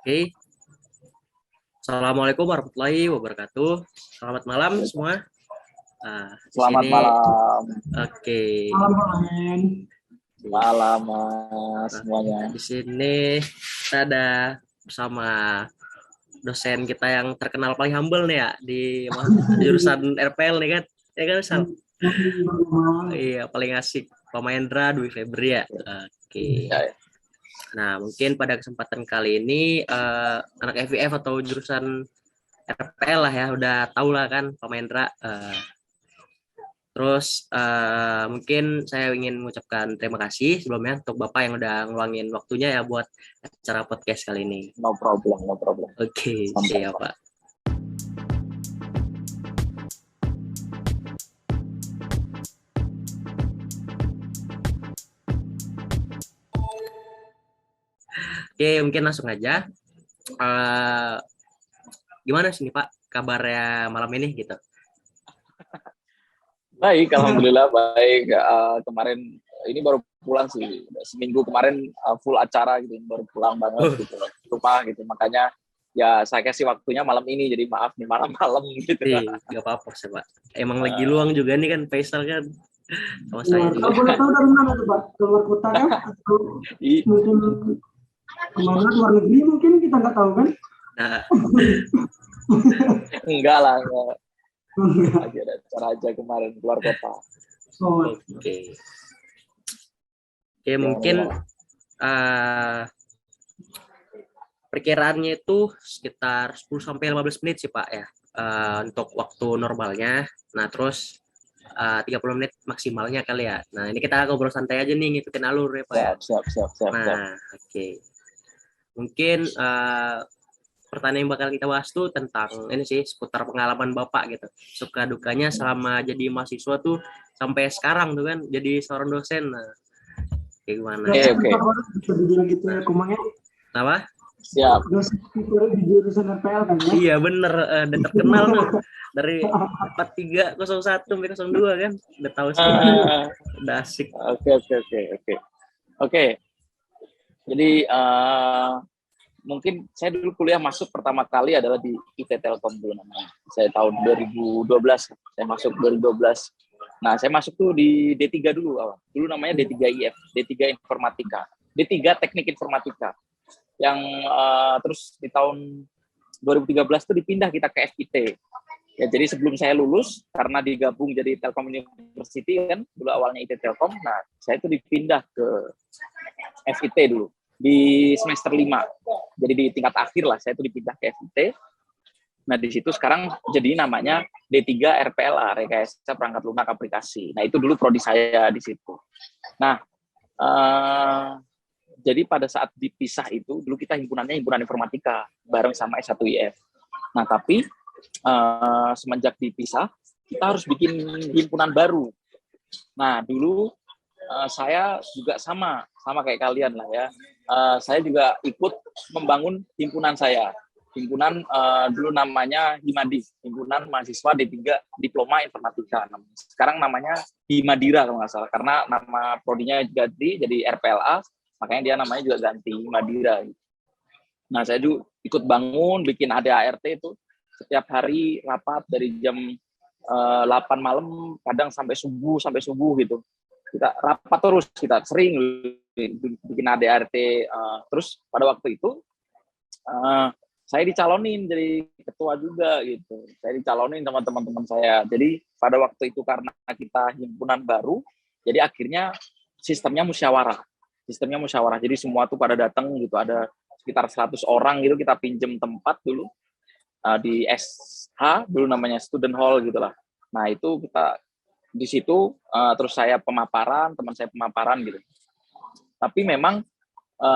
Oke, Assalamualaikum warahmatullahi wabarakatuh. Selamat malam semua. Di Selamat sini, malam. oke. Malam Mas semuanya. Di sini kita ada bersama dosen kita yang terkenal paling humble nih ya di jurusan RPL nih kan, ya kan Sal? Iya, paling asik. Pak Mahendra Dwi Febri ya. Oke. Ya, ya. Nah, mungkin pada kesempatan kali ini anak FIF atau jurusan RPL lah ya, udah tahu lah kan Pak Mahendra. Terus mungkin saya ingin mengucapkan terima kasih sebelumnya untuk Bapak yang udah ngeluangin waktunya ya buat acara podcast kali ini. No problem, no problem. Oke, siap Pak. Oke, mungkin langsung aja. Gimana sih nih Pak kabarnya malam ini gitu? Baik, alhamdulillah baik. Kemarin ini baru pulang sih. Seminggu kemarin full acara gitu, baru pulang banget gitu. Rumah gitu. Makanya ya saya kasih waktunya malam ini. Jadi maaf nih malam-malam gitu. Gak apa-apa sih Pak. Emang lagi luang juga nih kan Faisal kan sama saya juga. Kalau boleh tahu dari mana tuh Pak? Keluar kota kan? Atau mungkin kemana, luar negeri mungkin kita nggak tahu kan? Nah, Enggak lah, enggak. Lagi ada acara aja kemarin keluar kota. oke. Oke, mungkin perkiraannya itu sekitar 10-15 menit sih Pak ya untuk waktu normalnya. Nah terus 30 menit maksimalnya kali ya. Nah ini kita ngobrol santai aja nih ngikutin alur ya Pak ya. Siap. Nah oke. Mungkin pertanyaan yang bakal kita bahas tuh tentang ini sih seputar pengalaman Bapak gitu. Suka dukanya selama jadi mahasiswa tuh sampai sekarang tuh kan jadi seorang dosen. Nah kayak gimana? Oke. Bisa dibilang gitu ya, kumangnya. Apa? Siap. Dosen di jurusan RPL kan ya? Iya bener, udah terkenal tuh dari 4301 sampai 02 kan, udah tahu semua, udah asik. Oke. Jadi mungkin saya dulu kuliah masuk pertama kali adalah di IT Telkom dulu namanya. Saya tahun 2012, saya masuk 2012. Nah, saya masuk tuh di D3 dulu awal. Dulu namanya D3IF, D3 Informatika. D3 Teknik Informatika. Yang terus di tahun 2013 tuh dipindah kita ke FIT. Ya, jadi sebelum saya lulus karena digabung jadi Telkom University kan, dulu awalnya IT Telkom. Nah, saya itu dipindah ke FIT dulu di semester 5. Jadi di tingkat akhir lah saya itu dipindah ke FIT. Nah, di situ sekarang jadi namanya D3 RPLA, Rekayasa Perangkat Lunak Aplikasi. Nah, itu dulu prodi saya di situ. Nah, jadi pada saat dipisah itu, dulu kita himpunannya himpunan informatika, bareng sama S1IF. Nah, tapi semenjak dipisah, kita harus bikin himpunan baru. Nah, dulu saya juga sama kayak kalian lah ya. Saya juga ikut membangun himpunan saya. Himpunan dulu namanya Himadi, Himpunan Mahasiswa D3 Diploma Informatika. Sekarang namanya Himadira kalau nggak salah, karena nama prodinya ganti jadi RPLA, makanya dia namanya juga ganti Himadira. Nah, saya juga ikut bangun, bikin ADART itu setiap hari rapat dari jam 8 malam, kadang sampai subuh gitu. Kita rapat terus, kita sering bikin ADART. Terus pada waktu itu saya dicalonin jadi ketua juga gitu. Saya dicalonin sama teman-teman saya. Jadi pada waktu itu karena kita himpunan baru, jadi akhirnya sistemnya musyawarah. Jadi semua tuh pada datang gitu, ada sekitar 100 orang gitu, kita pinjem tempat dulu di SH, dulu namanya Student Hall gitulah. Nah, itu kita di situ terus saya pemaparan, teman saya pemaparan gitu. Tapi memang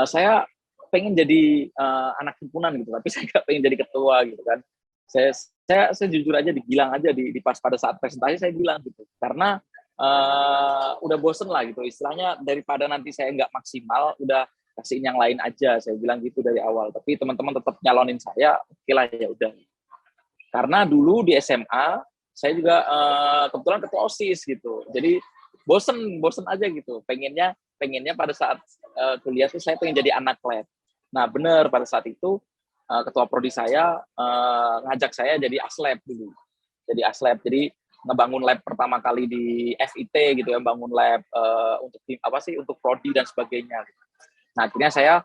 saya pengen jadi anak himpunan gitu, tapi saya nggak pengen jadi ketua gitu kan. Saya jujur aja bilang aja di pas pada saat presentasi saya bilang gitu, karena udah bosen lah gitu, istilahnya daripada nanti saya nggak maksimal, udah kasihin yang lain aja, saya bilang gitu dari awal. Tapi teman-teman tetap nyalonin saya, oke lah ya udah. Karena dulu di SMA saya juga kebetulan ketua OSIS gitu, jadi bosen aja gitu, pengennya pada saat kuliah tuh saya pengen jadi anak lab. Nah, benar pada saat itu ketua prodi saya ngajak saya jadi aslab dulu. Jadi aslab, jadi ngebangun lab pertama kali di FIT gitu ya, bangun lab untuk untuk prodi dan sebagainya. Nah, akhirnya saya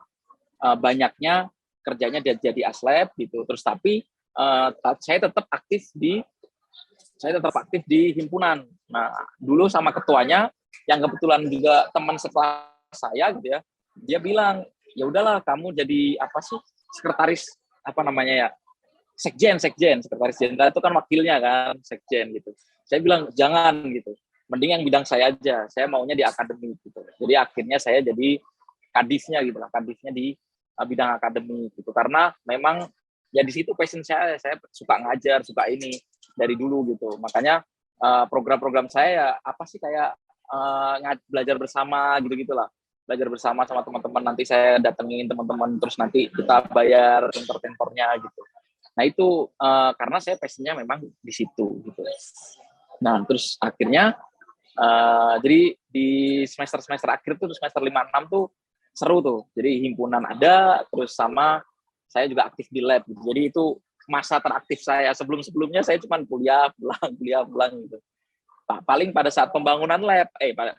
banyaknya kerjanya jadi aslab gitu. Terus tapi saya tetap aktif di himpunan. Nah, dulu sama ketuanya yang kebetulan juga teman sekelas saya gitu ya. Dia bilang, "Ya udahlah kamu jadi sekretaris sekjen, sekretaris jenderal itu kan wakilnya kan, sekjen gitu." Saya bilang jangan gitu, mending yang bidang saya aja, saya maunya di akademik gitu. Jadi akhirnya saya jadi kadisnya gitu lah, kadisnya di bidang akademik gitu, karena memang ya di situ passion saya suka ngajar, suka ini dari dulu gitu. Makanya program-program saya ya kayak belajar bersama gitu-gitulah. Belajar bersama sama teman-teman, nanti saya datengin teman-teman, terus nanti kita bayar tentor-tentornya gitu. Nah itu karena saya passionnya memang di situ gitu. Nah terus akhirnya jadi di semester akhir tuh, semester 5-6 tuh seru tuh. Jadi himpunan ada, terus sama saya juga aktif di lab gitu. Jadi itu masa teraktif saya. Sebelumnya saya cuma kuliah pulang gitu. Paling pada saat pembangunan lab,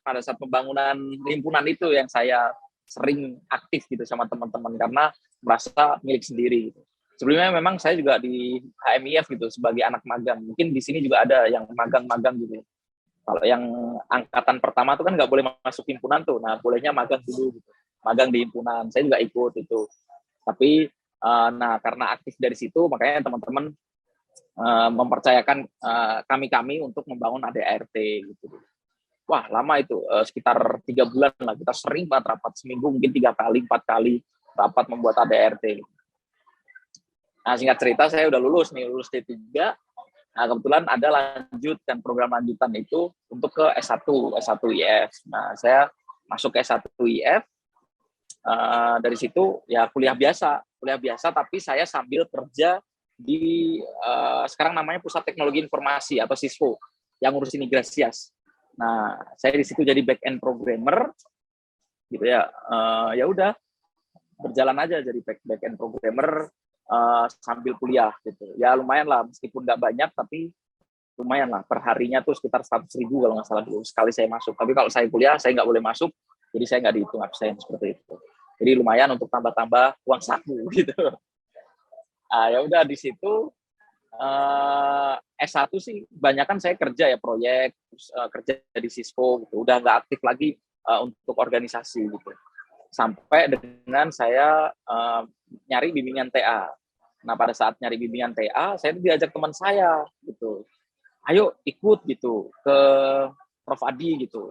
pada saat pembangunan himpunan itu yang saya sering aktif gitu sama teman-teman karena merasa milik sendiri gitu. Sebelumnya memang saya juga di HMIF gitu sebagai anak magang. Mungkin di sini juga ada yang magang-magang gitu. Kalau yang angkatan pertama tuh kan nggak boleh masuk himpunan tuh. Nah, bolehnya magang dulu gitu. Magang di himpunan. Saya juga ikut itu. Tapi karena aktif dari situ, makanya teman-teman mempercayakan kami untuk membangun ADART gitu. Wah, lama itu, sekitar 3 bulan lah. Kita sering banget rapat, seminggu mungkin 3 kali, 4 kali rapat membuat ADART. Nah, singkat cerita saya udah lulus D3. Nah, kebetulan ada lanjutan program lanjutan itu untuk ke S1 IF. Nah, saya masuk ke S1 IF. Dari situ ya kuliah biasa tapi saya sambil kerja di sekarang namanya Pusat Teknologi Informasi atau SISPO yang ngurusin Migrasias. Nah, saya di situ jadi back-end programmer gitu ya. Ya udah berjalan aja jadi back-end programmer sambil kuliah gitu. Ya lumayan lah, meskipun nggak banyak tapi lumayan lah. Perharinya tuh sekitar 100.000 kalau nggak salah dulu sekali saya masuk. Tapi kalau saya kuliah saya nggak boleh masuk, jadi saya nggak dihitung absen seperti itu. Jadi lumayan untuk tambah-tambah uang saku gitu. Ya udah di situ S1 sih banyak kan saya kerja ya proyek, terus kerja di Sispo gitu. Udah nggak aktif lagi untuk organisasi gitu. Sampai dengan saya nyari bimbingan TA. Nah, pada saat nyari bimbingan TA, saya diajak teman saya gitu. Ayo ikut gitu ke Prof Adi gitu.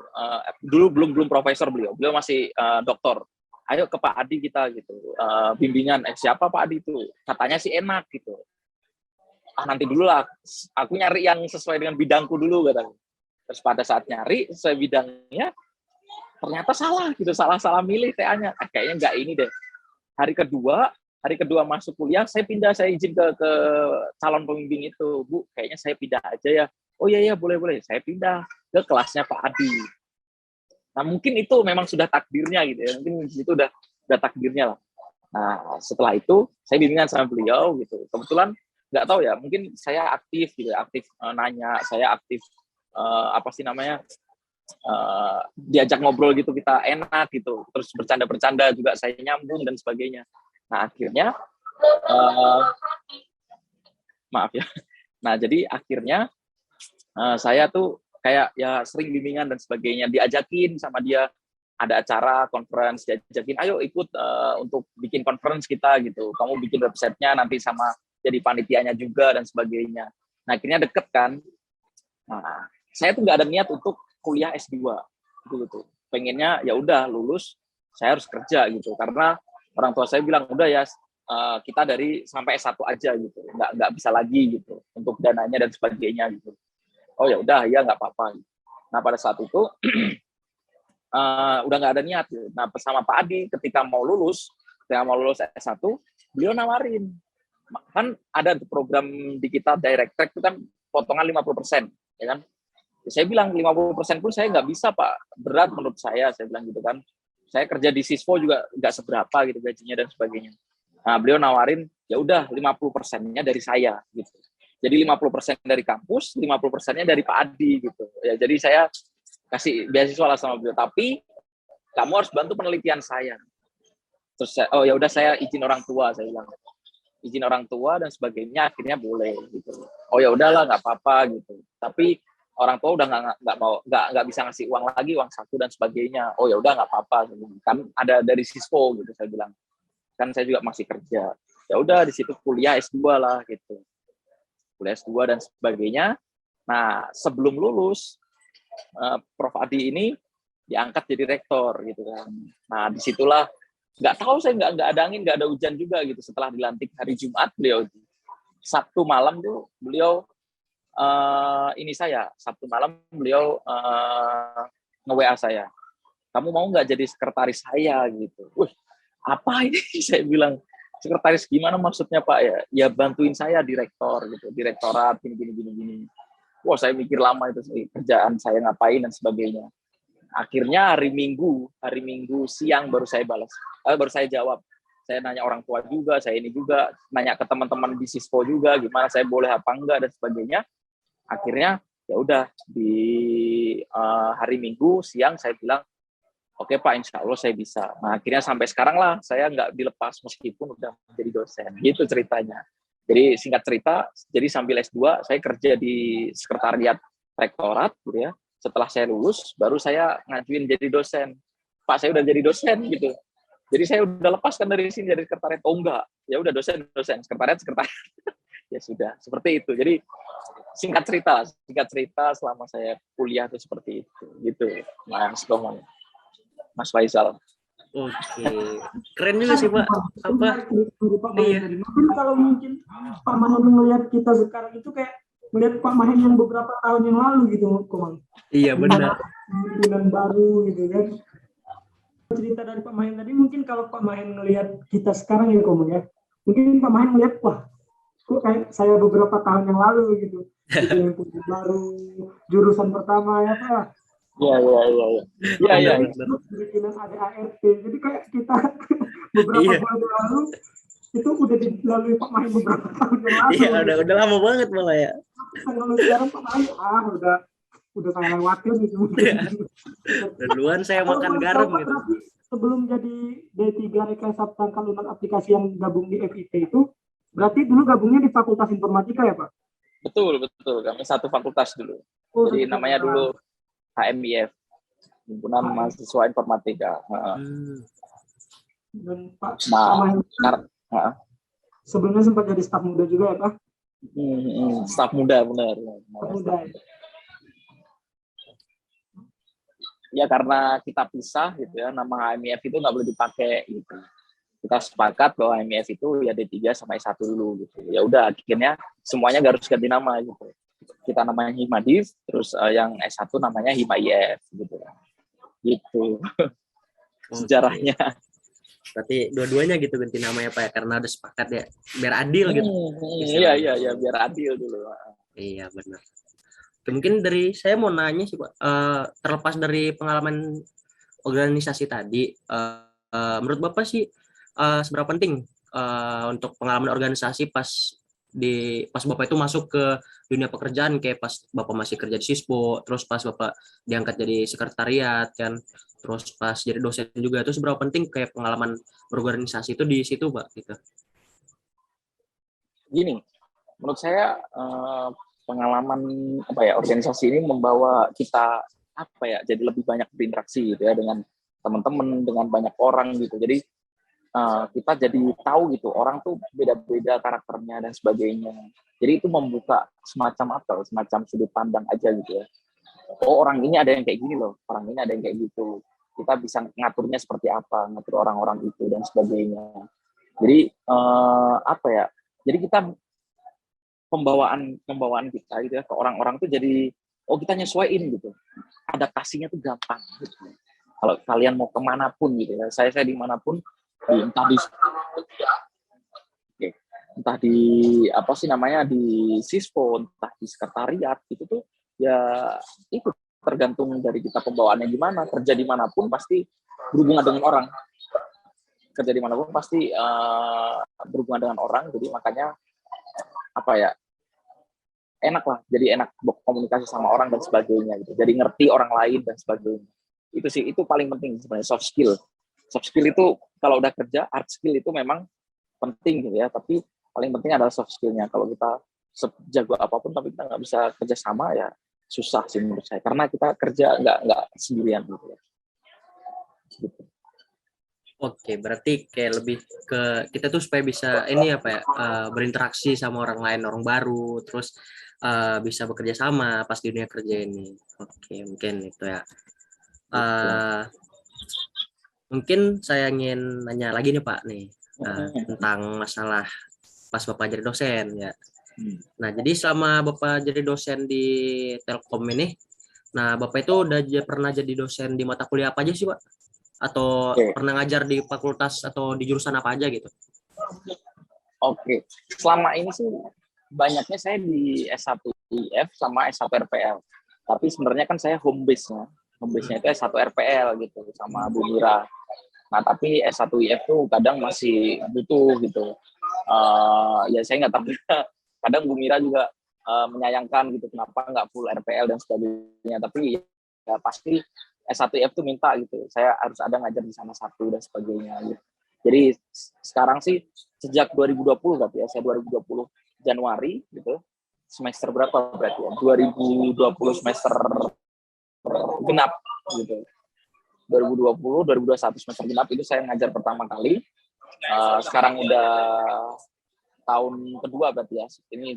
Dulu belum profesor beliau masih doktor. Ayo ke Pak Adi kita gitu. Bimbingan siapa Pak Adi itu? Katanya sih enak gitu. Nanti dulu lah, aku nyari yang sesuai dengan bidangku dulu katanya. Terus pada saat nyari sesuai bidangnya, ternyata salah gitu, salah milih TA-nya. Kayaknya nggak ini deh. Hari kedua masuk kuliah, saya izin ke calon pembimbing itu, Bu, kayaknya saya pindah aja ya. Oh iya boleh. Saya pindah ke kelasnya Pak Adi. Nah mungkin itu memang sudah takdirnya gitu ya, mungkin itu udah takdirnya lah. Nah setelah itu saya bimbingan sama beliau gitu. Kebetulan nggak tahu ya, mungkin saya aktif gitu, nanya, saya aktif diajak ngobrol gitu, kita enak gitu, terus bercanda juga saya nyambung dan sebagainya. Nah akhirnya maaf ya. Nah jadi akhirnya saya tuh kayak ya sering bimbingan dan sebagainya, diajakin sama dia ada acara conference, diajakin ayo ikut untuk bikin conference kita gitu, kamu bikin websitenya nanti sama jadi panitianya juga dan sebagainya. Nah akhirnya deket kan. Nah saya tuh nggak ada niat untuk kuliah S2 gitu. Pengennya ya udah lulus saya harus kerja gitu, karena orang tua saya bilang udah ya kita dari sampai S1 aja gitu, nggak bisa lagi gitu untuk dananya dan sebagainya gitu. Oh ya udah ya nggak apa-apa. Nah pada saat itu udah nggak ada niat. Nah bersama Pak Adi ketika mau lulus S1, beliau nawarin, kan ada program di kita direct track itu kan potongan 50%, ya kan? Saya bilang 50% pun saya nggak bisa Pak, berat menurut saya bilang gitu kan. Saya kerja di Sispo juga nggak seberapa gitu gajinya dan sebagainya. Nah, beliau nawarin ya udah 50%-nya dari saya gitu. Jadi 50% dari kampus, 50%-nya dari Pak Adi gitu. Ya, jadi saya kasih beasiswa lah sama beliau, tapi kamu harus bantu penelitian saya. Terus oh ya udah, saya izin orang tua, saya bilang. Izin orang tua dan sebagainya, akhirnya boleh gitu. Oh ya udahlah, nggak apa-apa gitu. Tapi orang tua udah nggak bisa ngasih uang lagi, uang saku dan sebagainya. Oh ya udah, nggak apa-apa, kan ada dari siswo gitu, saya bilang. Kan saya juga masih kerja. Ya udah, di situ kuliah S2 lah gitu. Kuliah S2 dan sebagainya. Nah, sebelum lulus, Prof. Adi ini diangkat jadi rektor gitu kan. Nah, disitulah nggak tahu, saya nggak ada angin, nggak ada hujan juga gitu. Setelah dilantik hari Jumat, beliau Sabtu malam tuh beliau Sabtu malam beliau nge-WA saya, kamu mau nggak jadi sekretaris saya gitu. Wih, apa ini? Saya bilang, sekretaris gimana maksudnya Pak? Ya bantuin saya direktor gitu, direktorat gini. Wah, saya mikir lama itu sih, kerjaan saya ngapain dan sebagainya. Akhirnya hari Minggu siang baru saya jawab. Saya nanya orang tua juga, saya ini juga nanya ke teman-teman di Sispo juga, gimana saya boleh apa enggak dan sebagainya. Akhirnya ya udah di hari Minggu siang saya bilang, oke Pak, insya Allah saya bisa. Nah, akhirnya sampai sekarang lah saya nggak dilepas meskipun udah menjadi dosen. Gitu ceritanya. Jadi singkat cerita, jadi sambil S2 saya kerja di sekretariat rektorat gitu ya. Setelah saya lulus, baru saya ngajuin jadi dosen. Pak, saya udah jadi dosen gitu. Jadi saya udah lepaskan dari sini, dari sekretariat. Oh enggak, ya udah dosen, sekretariat. Ya sudah, seperti itu. Jadi singkat cerita selama saya kuliah itu seperti itu. Gitu, Mas Faisal. Oke, keren juga sih Pak. Apa? Iya. Mungkin kalau mungkin Pak Mahen melihat kita sekarang itu kayak melihat Pak Mahen yang beberapa tahun yang lalu gitu, Komang. Iya benar. Pimpinan baru gitu kan. Cerita dari Pak Mahen tadi, mungkin kalau Pak Mahen melihat kita sekarang ya Komang ya, mungkin Pak Mahen melihat, wah, kok kayak saya beberapa tahun yang lalu gitu. Yang baru, jurusan pertama ya Pak. Iya. Bikinan ada ART. Jadi kayak kita beberapa bulan lalu itu udah dilalui Pak Mahen beberapa tahun yang lalu. Iya, udah lama banget malah ya. Kalau sekarang Pak Mahen udah saya lewatin gitu. Duluan saya makan garam gitu. Sebelum jadi D3 Rekayasa Tangkal Lunak Aplikasi yang gabung di FIT itu, berarti dulu gabungnya di Fakultas Informatika ya Pak? Betul. Kami satu fakultas dulu. Jadi namanya dulu HMIF, Himpunan Mahasiswa Informatika. Dan Pak Mahen sebelumnya sempat jadi staf muda juga ya Pak? Staf muda, benar. Ya karena kita pisah gitu ya, nama HMIF itu nggak boleh dipakai gitu. Kita sepakat bahwa HMIF itu ya D3 sama S1 dulu gitu. Ya udah, akhirnya semuanya harus ganti nama gitu. Kita namanya Himadiv, terus yang S1 namanya Himaif gitu. Gitu. Sejarahnya. Berarti dua-duanya gitu ganti namanya Pak ya, karena udah sepakat ya, biar adil gitu. Iya, biar adil dulu. Iya benar. Mungkin dari saya mau nanya sih Pak, terlepas dari pengalaman organisasi tadi, menurut Bapak sih seberapa penting untuk pengalaman organisasi pas Bapak itu masuk ke dunia pekerjaan, kayak pas Bapak masih kerja di Sispo, terus pas Bapak diangkat jadi sekretariat kan, terus pas jadi dosen juga, itu seberapa penting kayak pengalaman berorganisasi itu di situ Pak gitu. Gini, menurut saya pengalaman organisasi ini membawa kita jadi lebih banyak berinteraksi gitu ya dengan teman-teman, dengan banyak orang gitu. Jadi kita jadi tahu gitu, orang tuh beda-beda karakternya dan sebagainya. Jadi itu membuka semacam sudut pandang aja gitu ya. Oh, orang ini ada yang kayak gini loh, orang ini ada yang kayak gitu. Kita bisa ngaturnya seperti apa, ngatur orang-orang itu dan sebagainya. Jadi jadi kita pembawaan kita gitu ya ke orang-orang tuh jadi kita nyesuaiin gitu, adaptasinya tuh gampang gitu. Kalau kalian mau kemanapun gitu ya, saya dimanapun, entah di di Sispo, entah di sekretariat gitu tuh ya, itu tergantung dari kita pembawaannya gimana. Kerja dimanapun pasti berhubungan dengan orang. kerja di manapun pasti berhubungan dengan orang, jadi makanya apa ya, enak lah, jadi enak komunikasi sama orang dan sebagainya gitu, jadi ngerti orang lain dan sebagainya. Itu sih, itu paling penting sebenarnya, soft skill itu kalau udah kerja, hard skill itu memang penting gitu ya, tapi paling penting adalah soft skillnya. Kalau kita sejago apapun tapi kita nggak bisa kerja sama, ya susah sih menurut saya, karena kita kerja nggak sendirian gitu ya. Gitu. Oke, berarti kayak lebih ke kita tuh supaya bisa ini apa ya, berinteraksi sama orang lain, orang baru, terus bisa bekerja sama pas di dunia kerja ini. Oke, mungkin itu ya. Mungkin saya ingin nanya lagi nih Pak nih, tentang masalah pas Bapak jadi dosen ya. Nah, jadi selama Bapak jadi dosen di Telkom ini, nah Bapak itu udah pernah jadi dosen di mata kuliah apa aja sih Pak? Atau pernah ngajar di fakultas atau di jurusan apa aja gitu? Oke, selama ini sih banyaknya saya di S1 IF sama S1 RPL. Tapi sebenarnya kan saya home base-nya itu S1 RPL gitu sama Bu Mira. Nah, tapi S1 IF tuh kadang masih butuh gitu. Ya saya nggak tahu. Kadang Bu Mira juga menyayangkan gitu, kenapa nggak full RPL dan sebagainya. Tapi ya pasti S1 IF tuh minta gitu. Saya harus ada ngajar di sana satu dan sebagainya gitu. Jadi sekarang sih sejak 2020 berarti ya, saya 2020 Januari gitu. Semester berapa berarti ya? 2020 semester genap gitu. 2020, 2021 semester genap itu saya ngajar pertama kali. Sekarang udah tahun kedua berarti ya. Ini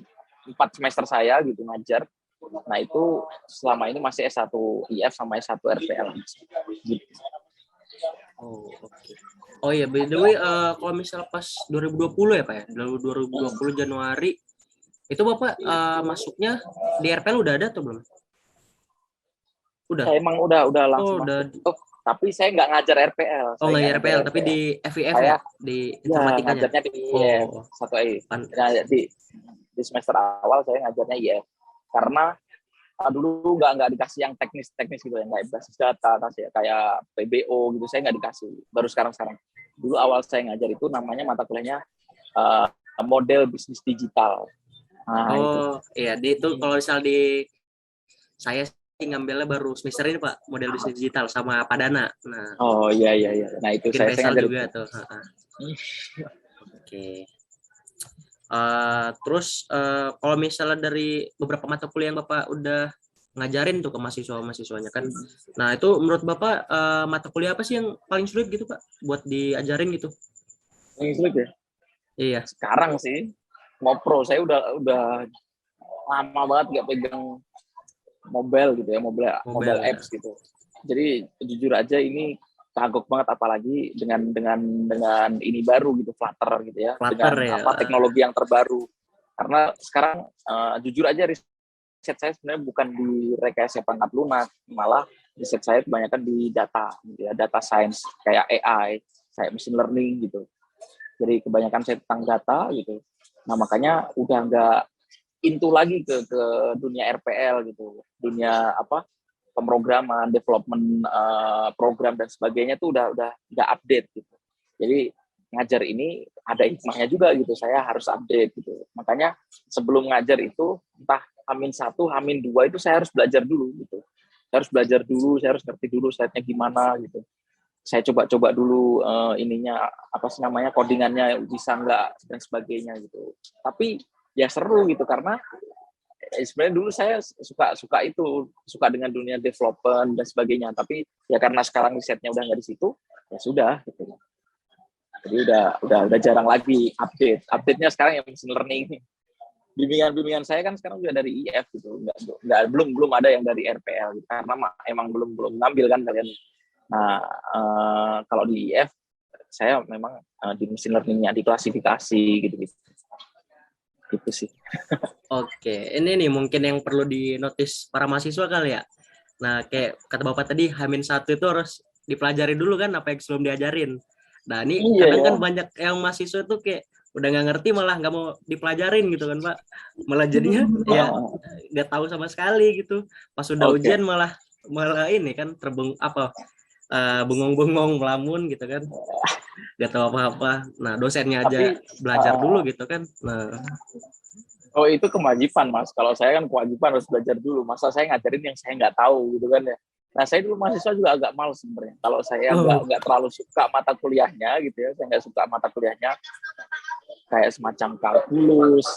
4 semester saya gitu ngajar. Nah, itu selama ini masih S1 IF sama S1 RPL gitu. Oh, oke. Oh iya, by the way, kalau misal pas 2020 ya Pak ya, 2020 Januari, itu Bapak masuknya di RPL udah ada atau belum? Udah. Saya emang udah langsung udah. masuk. Tapi saya nggak ngajar RPL. Oh, nggak RPL, tapi di FIF saya, ya? Di informatikanya? Ngajarnya di IF, 1I. Nah, di semester awal saya ngajarnya IF. Karena dulu nggak dikasih yang teknis gitu ya, nggak basis data kayak PBO gitu, saya nggak dikasih, baru sekarang. Dulu awal saya ngajar itu namanya mata kuliahnya model bisnis digital. Nah, itu. Iya, itu kalau misal di saya ngambilnya baru semester ini Pak, model bisnis digital sama Padana. Nah. Oh iya. Nah itu saya ngajar juga itu. Tuh. Oke. Terus kalau misalnya dari beberapa mata kuliah yang Bapak udah ngajarin tuh ke mahasiswanya kan, nah itu menurut Bapak mata kuliah apa sih yang paling sulit gitu Pak buat diajarin gitu? Paling sulit ya? Iya. Sekarang sih Mopro, saya udah lama banget nggak pegang mobile gitu ya, mobile apps gitu. Jadi jujur aja ini kagok banget, apalagi dengan ini baru gitu, Flutter gitu ya, Flutter, dengan teknologi yang terbaru. Karena sekarang jujur aja riset saya sebenarnya bukan di rekayasa perangkat lunak, malah riset saya kebanyakan di data gitu ya, data science kayak AI, kayak machine learning gitu. Jadi kebanyakan saya tentang data gitu. Nah, makanya udah nggak into lagi ke dunia RPL gitu, dunia pemrograman, development program dan sebagainya tuh udah nggak update gitu. Jadi ngajar ini ada hikmahnya juga gitu, saya harus update gitu. Makanya sebelum ngajar itu entah H-1, H-2 itu saya harus belajar dulu gitu. Saya harus ngerti dulu slide-nya gimana gitu. Saya coba dulu codingannya bisa nggak dan sebagainya gitu. Tapi ya seru gitu, karena sebenarnya dulu saya suka dengan dunia development dan sebagainya, tapi ya karena sekarang risetnya udah nggak di situ, ya sudah gitu. Jadi udah jarang lagi update-nya sekarang yang machine learning. Bimbingan saya kan sekarang juga dari IF gitu, belum ada yang dari RPL gitu, karena emang belum ngambil kan kalian. Nah, kalau di IF saya memang di machine learning-nya, di klasifikasi gitu. Gitu sih. Oke, ini nih mungkin yang perlu dinotis para mahasiswa kali ya. Nah, kayak kata Bapak tadi, H-1 itu harus dipelajari dulu kan apa yang sebelum diajarin. Nah, ini kadang kan banyak yang mahasiswa tuh kayak udah nggak ngerti, malah nggak mau dipelajarin gitu kan Pak. Malah jadinya ya nggak tahu sama sekali gitu. Pas udah ujian malah ini kan bengong-bengong, melamun gitu kan. nggak tahu apa-apa. Nah, dosennya aja Tapi belajar dulu gitu kan. Nah, oh itu kewajiban Mas. Kalau saya kan kewajiban harus belajar dulu. Masa saya ngajarin yang saya nggak tahu gitu kan ya. Nah saya dulu mahasiswa juga agak males sebenarnya. Kalau saya oh, nggak terlalu suka mata kuliahnya gitu ya, saya nggak suka mata kuliahnya kayak semacam kalkulus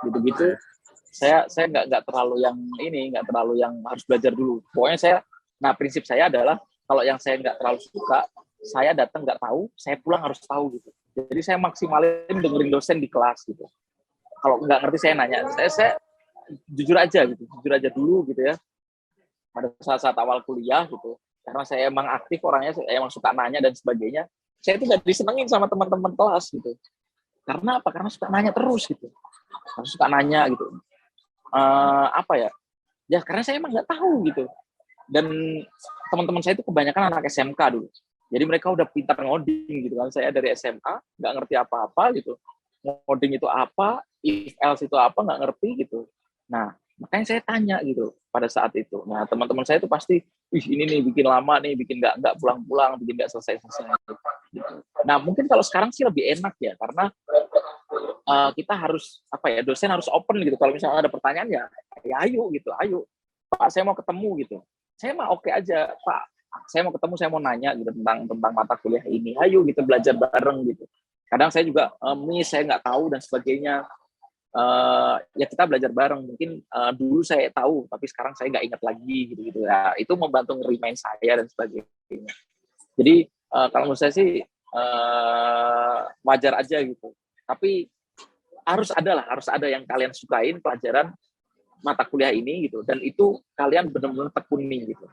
gitu-gitu. Saya nggak terlalu yang ini, nggak terlalu yang harus belajar dulu. Pokoknya saya, nah prinsip saya adalah kalau yang saya nggak terlalu suka, saya datang nggak tahu, saya pulang harus tahu gitu. Jadi saya maksimalin dengerin dosen di kelas gitu. Kalau nggak ngerti saya nanya, saya jujur aja gitu, jujur aja dulu gitu ya. Pada saat-saat awal kuliah gitu, karena saya emang aktif orangnya, saya emang suka nanya dan sebagainya. Saya itu nggak disenengin sama teman-teman kelas gitu. Karena apa? Karena suka nanya terus gitu. Harus suka nanya gitu. Apa ya? Ya karena saya emang nggak tahu gitu. Dan teman-teman saya itu kebanyakan anak SMK dulu. Jadi mereka udah pintar ngoding gitu kan. Saya dari SMA nggak ngerti apa-apa gitu. Ngoding itu apa, if else itu apa nggak ngerti gitu. Nah makanya saya tanya gitu pada saat itu. Nah teman-teman saya itu pasti, ini nih bikin lama nih, bikin nggak pulang-pulang, bikin nggak selesai-selesai. Gitu. Nah mungkin kalau sekarang sih lebih enak ya karena kita harus apa ya, dosen harus open gitu. Kalau misalnya ada pertanyaan ya ayo gitu, ayo Pak saya mau ketemu gitu. Saya mah oke aja Pak, saya mau ketemu, saya mau nanya gitu tentang mata kuliah ini. Ayo gitu belajar bareng gitu. Kadang saya juga saya nggak tahu dan sebagainya. Ya kita belajar bareng. Mungkin dulu saya tahu, tapi sekarang saya nggak ingat lagi gitu-gitu. Ya, itu membantu remind saya dan sebagainya. Jadi kalau menurut saya sih wajar aja gitu. Tapi harus ada yang kalian sukain pelajaran mata kuliah ini gitu. Dan itu kalian benar-benar tekuni gitu.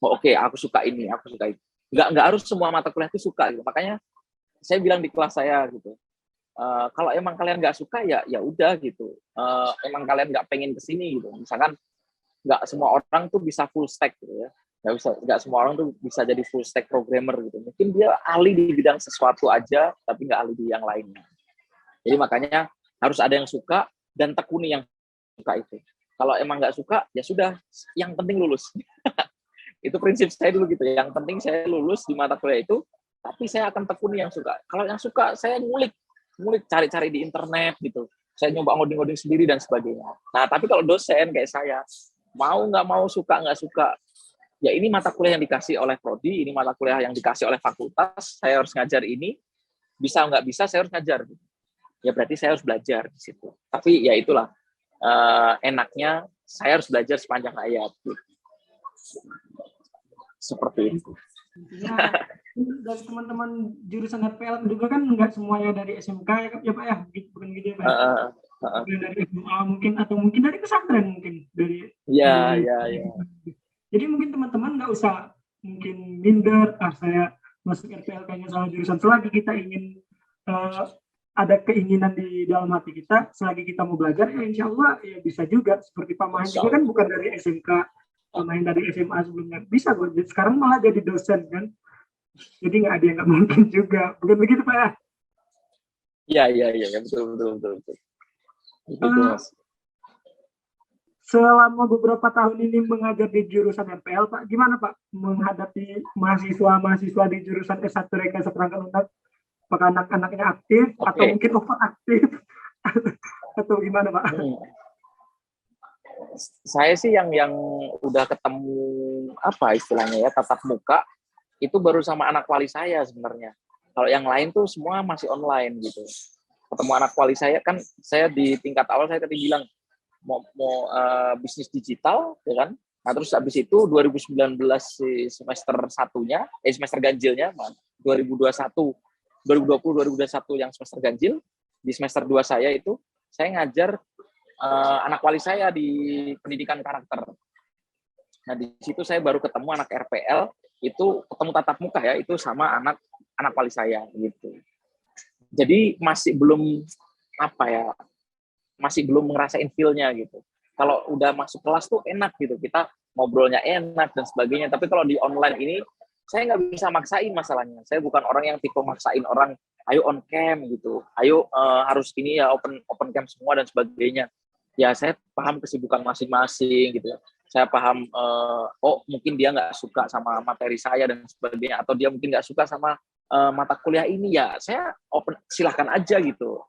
Oh, oke, aku suka ini, aku suka itu. Nggak harus semua mata kuliah itu suka gitu. Makanya saya bilang di kelas saya gitu. Kalau emang kalian nggak suka ya udah gitu. Emang kalian nggak pengen kesini gitu. Misalkan nggak semua orang tuh bisa full stack gitu ya. Nggak semua orang tuh bisa jadi full stack programmer gitu. Mungkin dia ahli di bidang sesuatu aja, tapi nggak ahli di yang lainnya. Jadi makanya harus ada yang suka dan tekuni yang suka itu. Kalau emang nggak suka ya sudah, yang penting lulus. Itu prinsip saya dulu gitu. Yang penting saya lulus di mata kuliah itu, tapi saya akan tekuni yang suka. Kalau yang suka saya ngulik cari-cari di internet gitu. Saya nyoba ngoding-ngoding sendiri dan sebagainya. Nah, tapi kalau dosen kayak saya, mau nggak mau, suka nggak suka, ya ini mata kuliah yang dikasih oleh prodi, ini mata kuliah yang dikasih oleh fakultas, saya harus ngajar ini, bisa nggak bisa saya harus ngajar. Ya berarti saya harus belajar di situ. Tapi ya itulah, enaknya saya harus belajar sepanjang hayat. Gitu. Seperti itu. Intinya dari teman-teman jurusan RPL juga kan nggak semuanya dari SMK ya Pak ya, bukan gitu ya Pak ya? Mungkin dari SMA mungkin, atau mungkin dari pesantren, mungkin dari Ya. Jadi mungkin teman-teman nggak usah mungkin minder, saya masuk RPL kayaknya salah jurusan. Selagi kita ingin ada keinginan di dalam hati kita, selagi kita mau belajar, ya insya Allah ya bisa juga. Seperti Pak Mahen juga kan bukan dari SMK, Pak Mahen dari SMA sebelumnya. Bisa kok, sekarang malah jadi dosen kan. Jadi nggak ada yang nggak mungkin juga. Bukan begitu Pak ya? Iya, betul. Begitu, Mas. Selama beberapa tahun ini mengajar di jurusan RPL, Pak, gimana Pak menghadapi mahasiswa-mahasiswa di jurusan S1 Rekayasa Perangkat Lunak? Apakah anak-anaknya aktif atau mungkin overaktif atau gimana Pak? Saya sih yang udah ketemu apa istilahnya ya, tatap muka itu baru sama anak wali saya sebenarnya. Kalau yang lain tuh semua masih online gitu. Ketemu anak wali saya kan, saya di tingkat awal saya tadi bilang mau bisnis digital ya kan. Nah terus habis itu 2019 semester satunya, semester ganjilnya 2020 2021 yang semester ganjil, di semester 2 saya itu saya ngajar anak wali saya di pendidikan karakter. Nah di situ saya baru ketemu anak RPL, itu ketemu tatap muka ya, itu sama anak wali saya gitu. Jadi masih belum masih belum ngerasain feel-nya gitu. Kalau udah masuk kelas tuh enak gitu, kita ngobrolnya enak dan sebagainya. Tapi kalau di online ini, saya nggak bisa maksain masalahnya. Saya bukan orang yang tipe maksain orang, ayo on cam gitu, ayo harus ini ya open cam semua dan sebagainya. Ya saya paham kesibukan masing-masing gitu. Saya paham, mungkin dia nggak suka sama materi saya dan sebagainya, atau dia mungkin nggak suka sama mata kuliah ini ya saya open, silahkan aja gitu.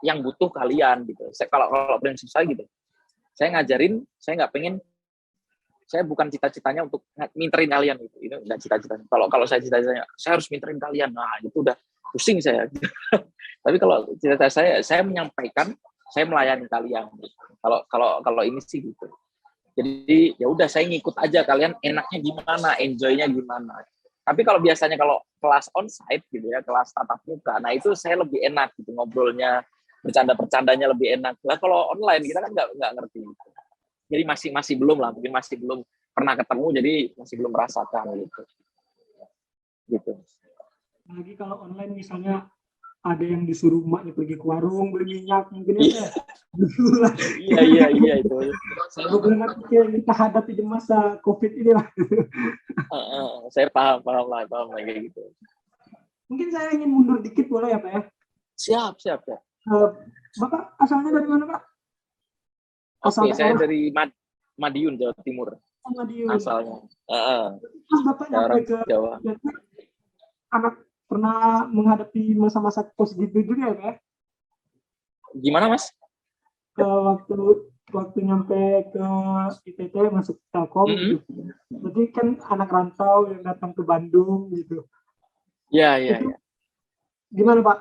Yang butuh kalian gitu. Kalau prinsip saya gitu, saya ngajarin, saya nggak pengen, saya bukan cita-citanya untuk minterin kalian gitu. Itu nggak cita-citanya. Kalau saya cita-citanya, saya harus minterin kalian. Nah itu udah pusing saya. Tapi kalau cita-cita saya menyampaikan, saya melayani kalian. Gitu. Kalau ini sih gitu. Jadi ya udah saya ngikut aja kalian enaknya gimana, enjoy-nya gimana. Tapi kalau biasanya kalau kelas onsite gitu ya, kelas tatap muka, nah itu saya lebih enak gitu ngobrolnya, bercandanya lebih enak. Lah kalau online kita kan nggak ngerti. Gitu. Jadi masih belum lah, mungkin masih belum pernah ketemu, jadi masih belum merasakan gitu. Gitu. Lagi kalau online misalnya ada yang disuruh emaknya pergi ke warung beli minyak mungkin ya. Iya itu. Saya benar kita hadapi di masa COVID ini lah. Saya paham lah kayak gitu. Mungkin saya ingin mundur dikit boleh ya Pak ya? Siap. Bapak asalnya dari mana Pak? Oke, saya dari Madiun, Jawa Timur. Madiun. Asalnya. Bapak nyampe ke Jawa. Anak pernah menghadapi masa-masa pos gitu juga ya Pak? Gimana Mas? Waktu nyampe ke ITT masuk Telkom gitu. Jadi kan anak rantau yang datang ke Bandung gitu. Iya. Gimana Pak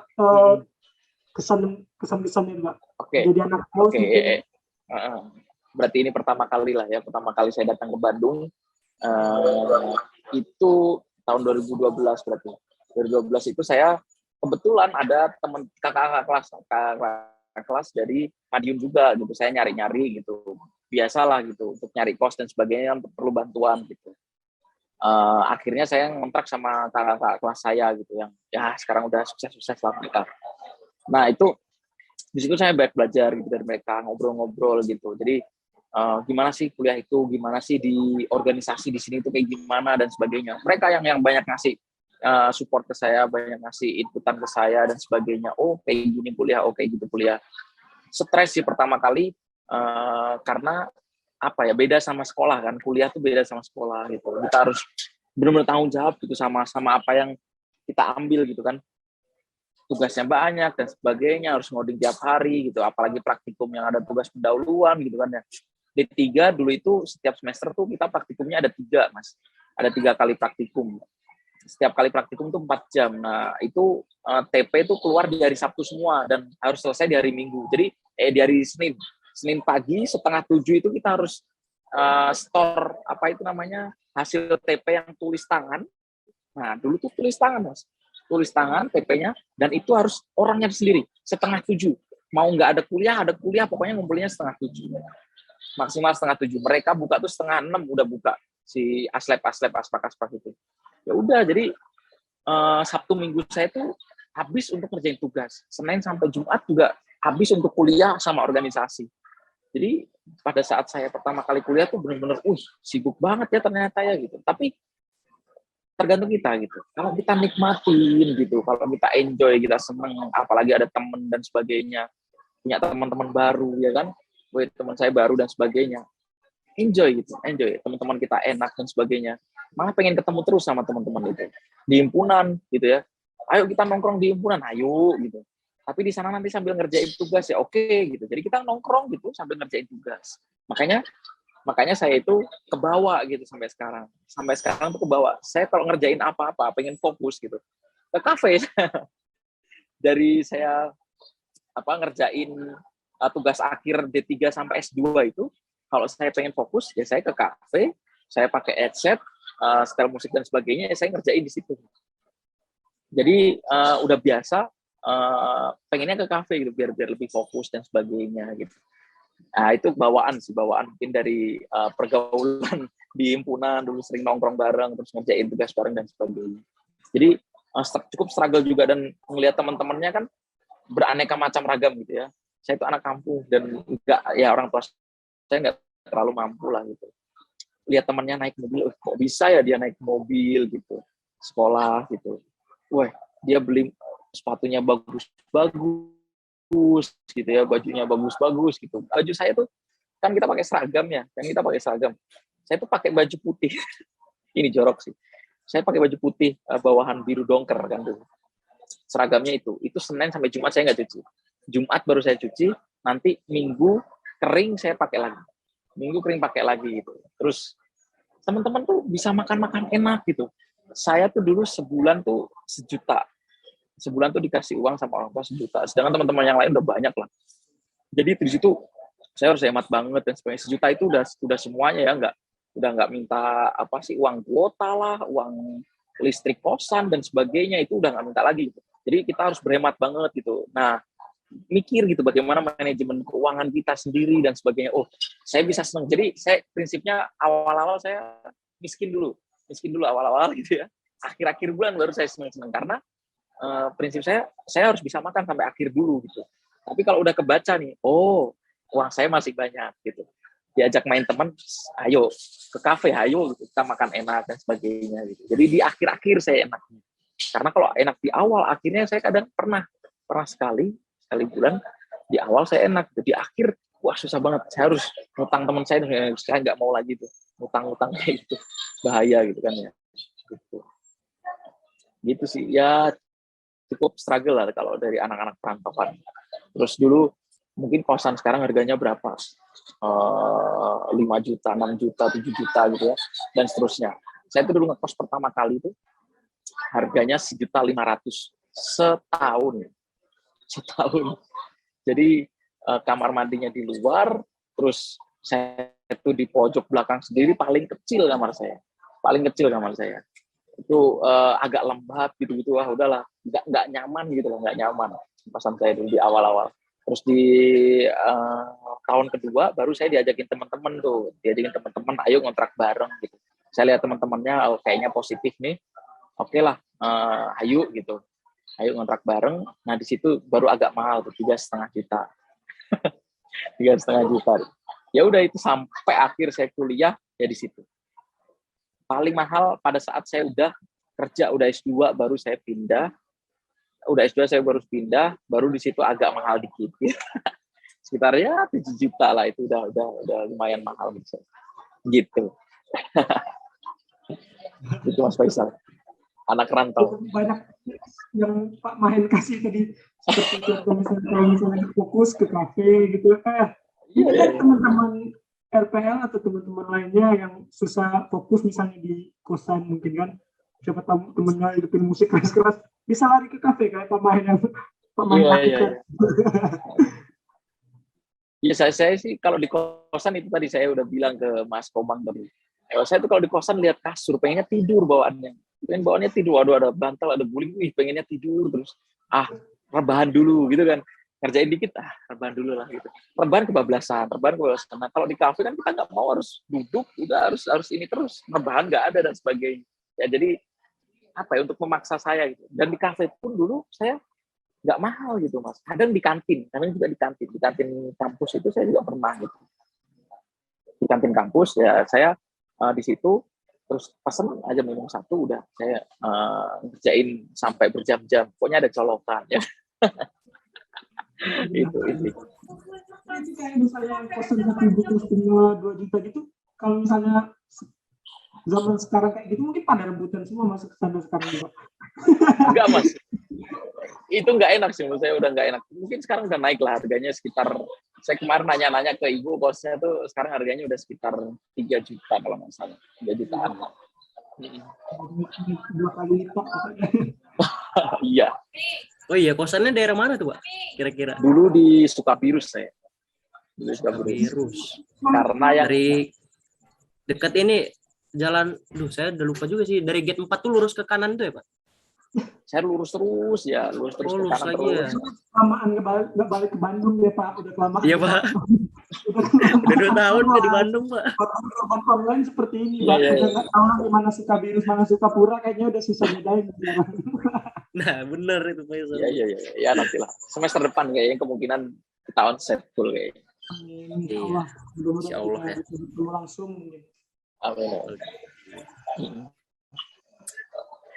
kesan-kesannya Pak? Oke. Jadi anak kos gitu. Berarti ini pertama kali lah ya. Pertama kali saya datang ke Bandung itu tahun 2012 berarti. 2012 itu saya kebetulan ada teman kakak kelas dari Madiun juga gitu. Saya nyari-nyari gitu. Biasalah gitu untuk nyari kos dan sebagainya perlu bantuan gitu. Akhirnya saya ngontrak sama kakak kelas saya gitu yang ya sekarang udah sukses lah mereka. Nah itu di situ saya banyak belajar gitu dari mereka, ngobrol-ngobrol gitu. Jadi gimana sih kuliah itu, gimana sih di organisasi di sini itu kayak gimana dan sebagainya. Mereka yang banyak ngasih support ke saya, banyak ngasih inputan ke saya dan sebagainya. Oh kayak gini kuliah, oh kayak gitu kuliah. Stres sih pertama kali karena apa ya, beda sama sekolah kan, kuliah tuh beda sama sekolah gitu. Kita harus benar-benar tanggung jawab gitu sama apa yang kita ambil gitu kan. Tugasnya banyak dan sebagainya, harus ngoding tiap hari gitu, apalagi praktikum yang ada tugas pendahuluan gitu kan ya. D3 dulu itu setiap semester tuh kita praktikumnya ada 3 Mas. Ada 3 kali praktikum. Setiap kali praktikum tuh 4 jam. Nah, itu TP itu keluar di hari Sabtu semua dan harus selesai di hari Minggu. Jadi di hari Senin. Senin pagi 6:30 itu kita harus store apa itu namanya? Hasil TP yang tulis tangan. Nah, dulu tuh tulis tangan, Mas. Tulis tangan TP-nya dan itu harus orangnya sendiri 6:30. Mau nggak ada kuliah, pokoknya ngumpulnya 6:30. Maksimal 6:30. Mereka buka tuh 5:30 udah buka si aspak itu. Ya udah, jadi Sabtu Minggu saya tuh habis untuk kerjain tugas. Senin sampai Jumat juga habis untuk kuliah sama organisasi. Jadi pada saat saya pertama kali kuliah tuh benar-benar, sibuk banget ya ternyata ya gitu. Tapi tergantung kita gitu. Kalau kita nikmatin gitu, kalau kita enjoy, kita seneng, apalagi ada temen dan sebagainya, punya teman-teman baru ya kan, teman saya baru dan sebagainya, enjoy teman-teman kita enak dan sebagainya, malah pengen ketemu terus sama teman-teman itu di himpunan gitu ya. Ayo kita nongkrong di himpunan, ayo gitu. Tapi di sana nanti sambil ngerjain tugas ya oke gitu. Jadi kita nongkrong gitu sambil ngerjain tugas. Makanya saya itu kebawa gitu sampai sekarang. Sampai sekarang tuh kebawa. Saya kalau ngerjain apa-apa pengen fokus gitu ke kafe. Dari saya ngerjain tugas akhir D3 sampai S2 itu, kalau saya pengen fokus ya saya ke kafe, saya pakai headset, setel musik dan sebagainya, ya saya ngerjain di situ. Jadi udah biasa pengennya ke kafe gitu biar lebih fokus dan sebagainya gitu. Nah itu bawaan mungkin dari pergaulan di himpunan, dulu sering nongkrong bareng terus ngerjain tugas bareng dan sebagainya. Jadi cukup struggle juga dan melihat teman-temannya kan beraneka macam ragam gitu ya. Saya itu anak kampung dan orang tua saya nggak terlalu mampu lah gitu. Lihat temannya naik mobil, kok bisa ya dia naik mobil gitu, sekolah gitu. Wah, dia beli sepatunya bagus gitu ya, bajunya bagus gitu. Baju saya tuh kan kita pakai seragam ya, Saya tuh pakai baju putih. Ini jorok sih. saya pakai baju putih bawahan biru dongker kan tuh. Seragamnya itu Senin sampai Jumat saya nggak cuci. Jumat baru saya cuci, nanti Minggu kering saya pakai lagi. Minggu kering pakai lagi gitu. Terus teman-teman tuh bisa makan-makan enak gitu. Saya tuh dulu sebulan tuh 1 juta. Sebulan tuh dikasih uang sama orang tua 1 juta. Sedangkan teman-teman yang lain udah banyak lah. Jadi di situ saya harus hemat banget dan sebagainya. 1 juta itu udah semuanya ya, nggak minta apa sih uang kuota lah, uang listrik kosan dan sebagainya, itu udah nggak minta lagi gitu. Jadi kita harus berhemat banget gitu. Nah, mikir gitu bagaimana manajemen keuangan kita sendiri dan sebagainya. Oh, saya bisa senang. Jadi saya prinsipnya awal-awal saya miskin dulu awal-awal gitu ya. Akhir-akhir bulan baru saya senang-senang karena prinsip saya harus bisa makan sampai akhir dulu gitu. Tapi kalau udah kebaca nih, oh uang saya masih banyak gitu. Diajak main teman, ayo ke kafe, ayo gitu. Kita makan enak dan sebagainya gitu. Jadi di akhir-akhir saya enak. Karena kalau enak di awal, akhirnya saya kadang pernah sekali bulan di awal saya enak, di akhir wah susah banget. Saya harus ngutang teman saya nggak mau lagi tuh ngutang kayak gitu, bahaya gitu kan ya. Gitu sih ya, cukup struggle lah kalau dari anak-anak perantauan. Terus dulu mungkin kosan sekarang harganya berapa? 5 juta, 6 juta, 7 juta gitu ya, dan seterusnya. Saya tuh dulu ngekos pertama kali itu harganya 1.500.000 setahun. Jadi kamar mandinya di luar, terus saya itu di pojok belakang sendiri, paling kecil kamar saya. Itu agak lembab gitu-gitu, wah udahlah, nggak nyaman gitu loh, nggak nyaman kosan saya dulu di awal-awal. Terus di tahun kedua baru saya diajakin teman-teman, ayo ngontrak bareng gitu. Saya lihat teman-temannya kayaknya positif nih, oke lah, ayo gitu, ayo ngontrak bareng. Nah di situ baru agak mahal tuh, 3,5 juta. 3,5 juta. Ya udah itu sampai akhir saya kuliah ya di situ. Paling mahal pada saat saya udah kerja, udah S2 baru saya pindah. Baru di situ agak mahal dikit. Sekitar ya 7 juta lah, itu udah lumayan mahal gitu. Itu Mas Faisal, anak rantau. Banyak yang Pak Mahen kasih tadi, seperti contoh misalnya fokus ke kafe gitu kan teman-teman RPL atau teman-teman lainnya yang susah fokus misalnya di kosan mungkin kan, siapa tahu temennya hidupin musik keras-keras, bisa lari ke kafe kayak Pak Mahen yang Pak Mahen lakukan. Ya saya sih kalau di kosan itu tadi saya udah bilang ke Mas Komang tadi. Saya tuh kalau di kosan lihat kasur pengennya tidur bawaannya. Waduh ada bantal, ada guling, pengennya tidur terus. Rebahan dulu gitu kan. Kerjain dikit, rebahan dulu lah gitu. Rebahan kebablasan. Nah kalau di kafe kan kita nggak mau harus duduk, udah harus ini terus. Rebahan nggak ada dan sebagainya. Ya jadi apa ya, untuk memaksa saya gitu. Dan di kafe pun dulu saya nggak mahal gitu Mas. Kadang juga di kantin kampus itu saya juga pernah gitu. Di kantin kampus ya saya di situ terus pesen aja minum satu, udah saya ngerjain sampai berjam-jam. Pokoknya ada colokan ya. itu. Kayak misalnya kosan 1,5 2 juta gitu, kalau misalnya zaman sekarang kayak gitu mungkin pada rebutan semua masuk ke sana sekarang juga. Enggak Mas, itu nggak enak sih, menurut saya udah nggak enak. Mungkin sekarang udah naik lah harganya, sekitar, saya kemarin nanya-nanya ke ibu kosnya tuh sekarang harganya udah sekitar 3 juta kalau nggak salah, 3 jutaan. 2 kali lipat. Iya. Oh iya, kosannya daerah mana tuh Pak kira-kira? Dulu di Sukabirus saya. Sukabirus. Karena yang dari dekat ini jalan, saya udah lupa juga sih, dari gate 4 tuh lurus ke kanan tuh ya Pak? Saya lurus terus ke kanan lagi terus. Ya. Kelamaan nggak balik ke Bandung ya Pak, udah kelamaan. Iya Pak. Udah 2 tahun di Bandung Pak. Online seperti ini Pak, udah nggak tahu lagi mana Sukabirus mana Sukapura, kayaknya udah susah bedain. Nah benar itu Pak. Ya nanti lah semester depan kayaknya kemungkinan kita onset full kayaknya. Amin. Insya Allah ya. Langsung. Amin.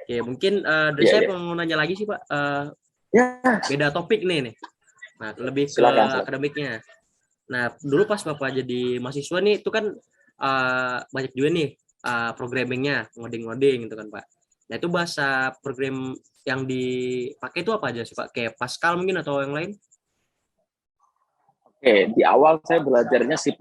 Ya mungkin dari saya mau nanya lagi sih Pak, beda topik nih. Nah lebih ke akademiknya. Nah dulu pas Bapak jadi mahasiswa nih itu kan banyak juga nih programmingnya, ngoding gitu kan Pak. Nah, itu bahasa program yang dipakai itu apa aja sih, Pak? Kayak Pascal mungkin atau yang lain? Oke, di awal saya belajarnya C++.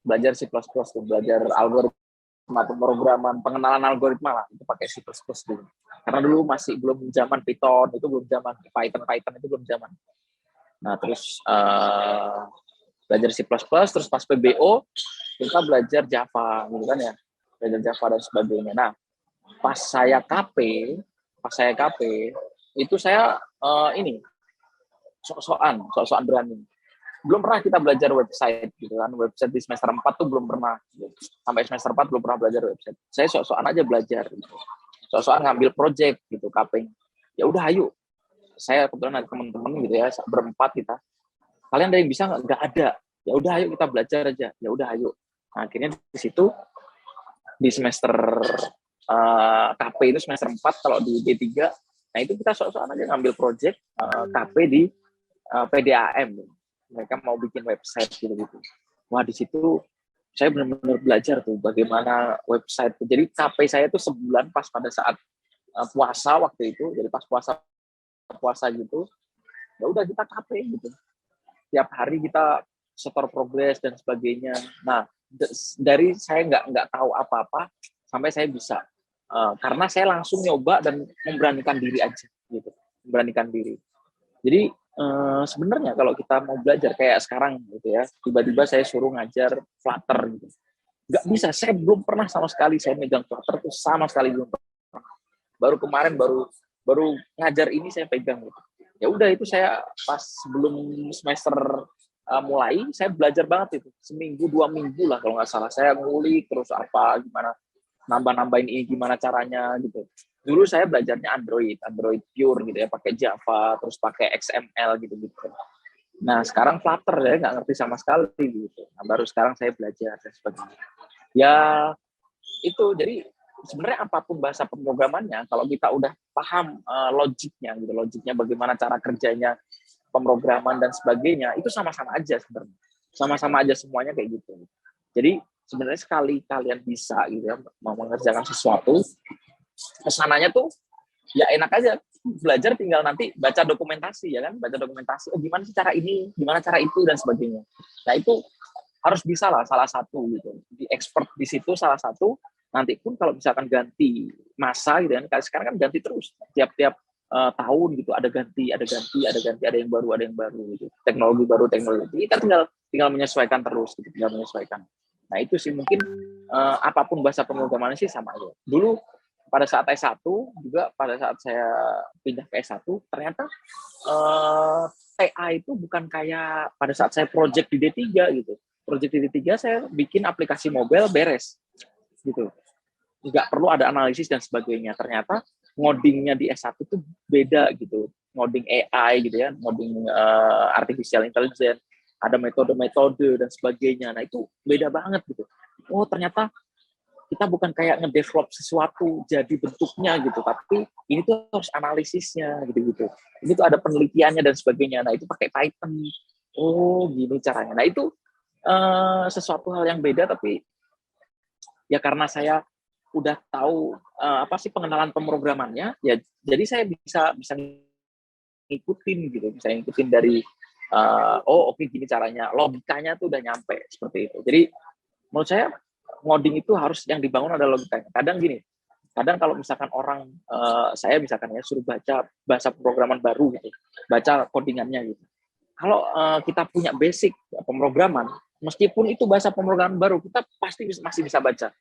Belajar C++, tuh, belajar algoritma pemrograman, pengenalan algoritma lah, itu pakai C++ dulu. Karena dulu masih belum zaman Python, itu belum zaman Python itu belum zaman. Nah, terus belajar C++, terus pas PBO kita belajar Java, gitu kan ya, belajar Java dan sebagainya. Nah, pas saya KP itu saya ini sok-sokan berani. Belum pernah kita belajar website gitu kan, website di semester 4 tuh belum pernah, gitu. Sampai semester 4 belum pernah belajar website. Saya sok-sokan aja belajar gitu. Sok-sokan ngambil project gitu, KP. Ya udah ayo. Saya kebetulan ada teman-teman gitu ya, berempat kita. Kalian ada yang bisa nggak? Nggak ada. Ya udah ayo kita belajar aja. Ya udah ayo. Nah, akhirnya di situ di semester KP itu semester 4 kalau di D3, nah itu kita sok-sokan aja ngambil project KP di PDAM. Mereka mau bikin website gitu. Wah, di situ saya benar-benar belajar tuh bagaimana website. Jadi KP saya tuh sebulan pas pada saat puasa waktu itu. Jadi pas puasa gitu, ya udah kita KP gitu. Tiap hari kita setor progres dan sebagainya. Nah, dari saya nggak tahu apa-apa sampai saya bisa. Karena saya langsung nyoba dan memberanikan diri aja gitu. Memberanikan diri. Jadi sebenarnya kalau kita mau belajar kayak sekarang gitu ya, tiba-tiba saya suruh ngajar Flutter gitu, nggak bisa. Saya belum pernah sama sekali saya megang Flutter tuh, sama sekali belum pernah. Baru kemarin baru ngajar ini saya pegang gitu. Ya udah, itu saya pas sebelum semester mulai saya belajar banget itu, seminggu 2 minggu lah kalau nggak salah. Saya ngulik terus apa gimana nambah-nambahin ini gimana caranya gitu. Dulu saya belajarnya Android pure gitu ya, pakai Java, terus pakai XML gitu-gitu. Nah, sekarang Flutter ya nggak ngerti sama sekali gitu. Nah, baru sekarang saya belajar dan sebagainya. Ya, itu jadi sebenarnya apapun bahasa pemrogramannya, kalau kita udah paham logiknya bagaimana cara kerjanya pemrograman dan sebagainya, itu sama-sama aja sebenarnya. Sama-sama aja semuanya kayak gitu. Jadi sebenarnya sekali kalian bisa gitu ya, mau mengerjakan sesuatu, kesananya tuh ya enak aja, belajar tinggal nanti baca dokumentasi ya kan, baca dokumentasi, gimana sih cara ini, gimana cara itu dan sebagainya. Nah, itu harus bisa lah salah satu gitu, di expert di situ salah satu. Nanti pun kalau misalkan ganti masa gitu kan, sekarang kan ganti terus tiap tahun gitu, ada yang baru gitu, teknologi baru kita tinggal menyesuaikan terus gitu, tinggal menyesuaikan. Nah, itu sih mungkin apapun bahasa pemrograman sih sama aja. Dulu pada saat S1 juga, pada saat saya pindah ke S1, ternyata TA itu bukan kayak pada saat saya project di D3 gitu. Project di D3 saya bikin aplikasi mobile beres gitu. Nggak perlu ada analisis dan sebagainya. Ternyata ngodingnya di S1 itu beda gitu. Ngoding AI gitu ya, ngoding artificial intelligence, ada metode-metode dan sebagainya. Nah, itu beda banget gitu. Oh, ternyata kita bukan kayak ngedevelop sesuatu jadi bentuknya gitu, tapi ini tuh harus analisisnya gitu. Ini tuh ada penelitiannya dan sebagainya. Nah, itu pakai Python. Oh, gini caranya. Nah, itu sesuatu hal yang beda, tapi ya karena saya udah tahu apa sih pengenalan pemrogramannya, ya jadi saya bisa ngikutin gitu, bisa ngikutin dari oke, gini caranya, logikanya tuh udah nyampe seperti itu. Jadi menurut saya ngoding itu harus yang dibangun ada logikanya. Kadang kalau misalkan orang saya misalkan ya suruh baca bahasa pemrograman baru gitu, baca codingannya gitu. Kalau kita punya basic pemrograman, meskipun itu bahasa pemrograman baru, kita pasti masih bisa baca.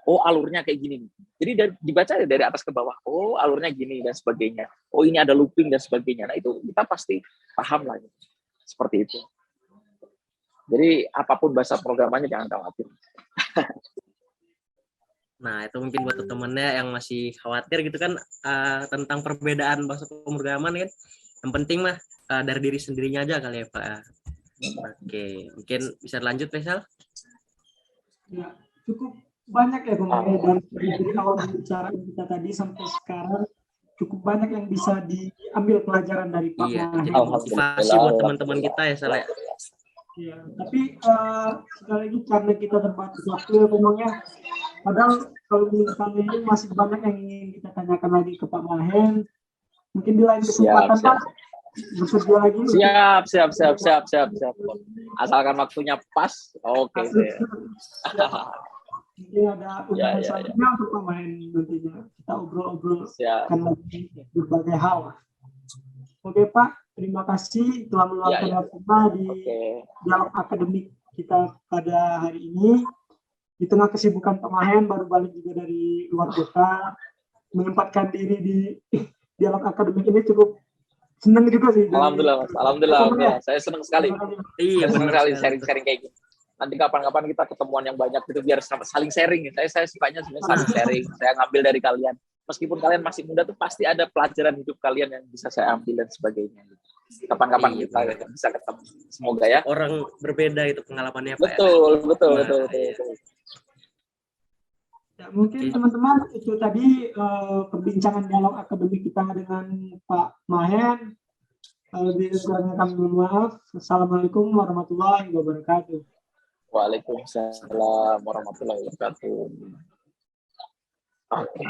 Oh, alurnya kayak gini. Jadi dibaca dari atas ke bawah. Oh, alurnya gini dan sebagainya. Oh, ini ada looping dan sebagainya. Nah, itu kita pasti paham lah. Gitu. Seperti itu. Jadi apapun bahasa programannya jangan khawatir. Nah, itu mungkin buat temennya yang masih khawatir gitu kan tentang perbedaan bahasa pemrograman kan. Yang penting mah dari diri sendirinya aja kali ya, Pak. Oke, mungkin bisa lanjut, Faisal? Ya, cukup banyak ya Bang, dari awal pembicaraan kita tadi sampai sekarang cukup banyak yang bisa diambil pelajaran dari Pak Mahir. Jadi motivasi buat teman-teman kita ya, Sal. Ya, tapi sekali lagi karena kita terbatas waktu ya Bang ya, Padahal kalau misalnya ini masih banyak yang ingin kita tanyakan lagi ke Pak Mahen. Mungkin di lain kesempatan Siap. Pak bersedia lagi. Siap. Asalkan waktunya pas, oke deh. Mungkin ada undangan selanjutnya untuk Pak Mahen nantinya. Kita obrol-obrol kan lagi berbagai hal. Oke Pak, terima kasih telah meluangkan waktunya di dialog akademik kita pada hari ini. Di tengah kesibukan Pak Mahen baru balik juga dari luar kota, menyempatkan diri di dialog akademik ini cukup senang juga sih. Alhamdulillah, Mas. Alhamdulillah. Saya senang sekali. Iya, senang sekali sharing-sharing kayak gitu. Nanti kapan-kapan kita ketemuan yang banyak gitu biar saling sharing. Saya sukanya sebenarnya saling sharing. Saya ngambil dari kalian. Meskipun kalian masih muda tuh pasti ada pelajaran hidup kalian yang bisa saya ambil dan sebagainya. Kapan-kapan kita bisa ketemu. Semoga ya. Orang berbeda itu pengalamannya Pak. Betul. Ya, mungkin teman-teman itu tadi perbincangan dialog akademik kita dengan Pak Mahen. Lebih kurangnya kami mohon maaf. Assalamualaikum warahmatullahi wabarakatuh. Waalaikumsalam warahmatullahi wabarakatuh. Oke.